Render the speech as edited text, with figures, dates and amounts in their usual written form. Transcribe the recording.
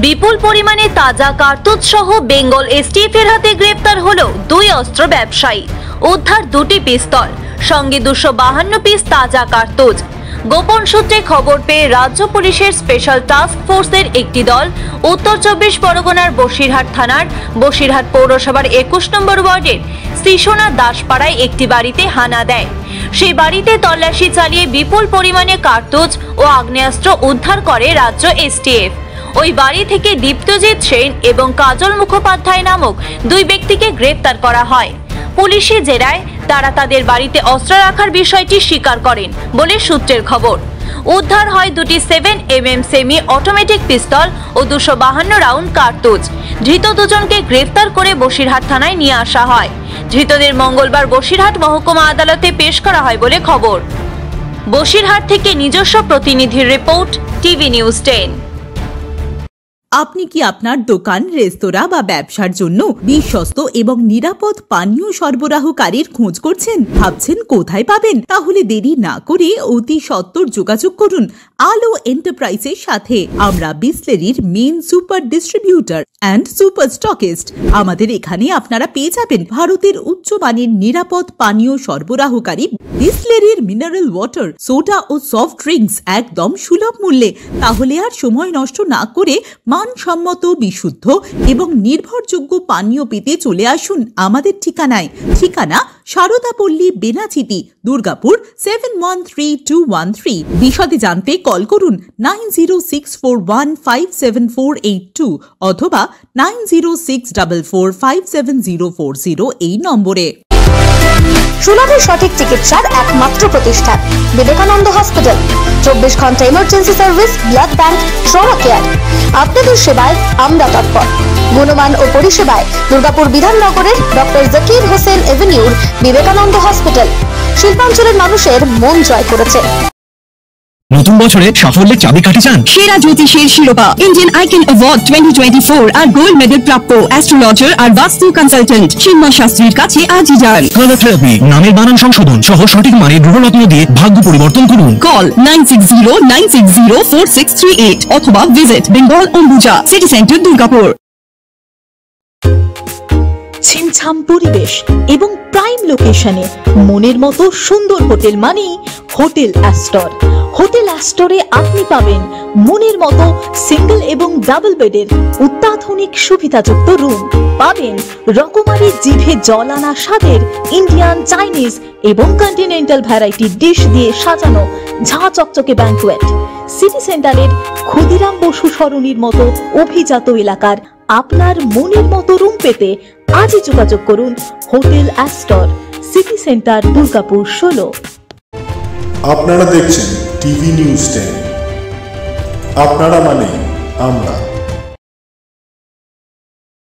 বিপুল পরিমাণে তাজা কার্তুজ সহ বেঙ্গল এসটিএফ এর হাতে গ্রেপ্তার হলো 2 অস্ত্র ব্যবসায়ী। উদ্ধার 2টি পিস্তল, সঙ্গে 252 পিস তাজা কার্তুজ। গোপন সূত্রে খবর পেয়ে রাজ্য পুলিশের স্পেশাল টাস্ক ফোর্সের একটি দল উত্তর 24 পরগনার বসিরহাট থানার বসিরহাট পৌরসভার 21 নম্বর ওয়ার্ডের শ্রীসোনা দাসপাড়ায় একটি বাড়িতে হানা দেয়। সেই বাড়িতে তল্লাশি চালিয়ে বিপুল পরিমাণে কার্তুজ ও আগ্নেয়াস্ত্র উদ্ধার করে রাজ্য এসটিএফ। ওই বাড়ি থেকে দীপ্তজিৎ সেন এবং কাজল মুখোপাধ্যায় নামক 2 ব্যক্তিকে গ্রেপ্তার করা হয়। পুলিশি জেরায় তারা তাদের বাড়িতে অস্ত্র রাখার বিষয়টি স্বীকার করেন বলে সূত্রের খবর। উদ্ধার হয় 2টি 7mm সেমি অটোমেটিক পিস্তল ও 252 রাউন্ড কার্তুজ। ধৃত দুজনকে গ্রেফতার করে বসিরহাট থানায় নিয়ে আসা হয়। ধৃতদের মঙ্গলবার বসিরহাট মহকুমা আদালতে পেশ করা হয় বলে খবর। বসিরহাট থেকে নিজস্ব প্রতিনিধির রিপোর্ট, টিভি নিউজ 10। আপনি কি আপনার দোকান, রেস্তোরাঁ বা ব্যবসার জন্য বিশ্বস্ত এবং নিরাপদ পানীয় সরবরাহকারীর খোঁজ করছেন? ভাবছেন কোথায় পাবেন? তাহলে দেরি না করে অতি সত্বর যোগাযোগ করুন আলো এন্টারপ্রাইজের সাথে। আমরা বিসলেরির main super distributor and super stockist. আমাদের এখানে আপনারা পেয়ে যাবেন ভারতের উচ্চমানের নিরাপদ পানীয় সরবরাহকারী বিসলেরির মিনারেল ওয়াটার, সোডা ও সফট ড্রিঙ্কস একদম সুলভ মূল্যে। তাহলে আর সময় নষ্ট না করে মানসম্মত, বিশুদ্ধ এবং নির্ভরযোগ্য পানীয় পেতে চলে আসুন আমাদের ঠিকানায়। ঠিকানা সারদাপল্লী, বেনাচিতি, দুর্গাপুর 713213। বিশদে জানতে কল করুন 9064157482 অথবা 9064457040 এই নম্বরে। সুলভের সঠিক চিকিৎসার একমাত্র প্রতিষ্ঠান বিবেকানন্দ হসপিটাল। 24 ঘন্টা emergency service, blood bank, trauma care. আপনাদের সেবায় আমরা তৎপর। গুণমান ও পরিষেবায় দুর্গাপুর বিধাননগরের ডক্টর জাকির হোসেন এভিনিউর বিবেকানন্দ হসপিটাল শিল্পাঞ্চলের মানুষের মন জয় করেছে। নতুন বছরে সাফল্যের চাবিকাঠি চান? সেরা জ্যোতিষের শিরোপা, ইন্ডিয়ান আইকন অ্যাওয়ার্ড 2024 আর গোল্ড মেডেল প্রাপ্ত অ্যাস্ট্রোলজার আর বাস্তু কনসালটেন্ট চিন্ময় শাস্ত্রীর কাছে আজই যান। কালার থেরাপি, নামের বানান সংশোধন সহ সঠিক মানের গ্রহরত্ন দিয়ে ভাগ্য পরিবর্তন করুন। কল 9609604638 অথবা visit Bengal Ambuja city centre, Durgapur. ছিমছাম পরিবেশ এবং প্রাইম লোকেশনে মনের মতো সুন্দর হোটেল মানেই হোটেল অ্যাস্টর। হোটেল অ্যাস্টরে আপনি পাবেন মনের মতো সিঙ্গেল এবং ডাবল বেডের অত্যাধুনিক সুবিধাযুক্ত রুম, পাবেন রকমারি জিভে জল আনা স্বাদের ইন্ডিয়ান, চাইনিজ এবং কন্টিনেন্টাল ভ্যারাইটি ডিশ দিয়ে সাজানো ঝাঁ চকচকে ব্যাংকুয়েট। সিটি সেন্টারের ক্ষুদিরাম বসু সরণির মতো অভিজাত এলাকার আপনার মনের মতো রুম পেতে আজই যোগাযোগ করুন hotel Astor, city centre, Durgapur 16। আপনারা দেখছেন টিভি নিউজ 10। আপনারা মানে আমরা।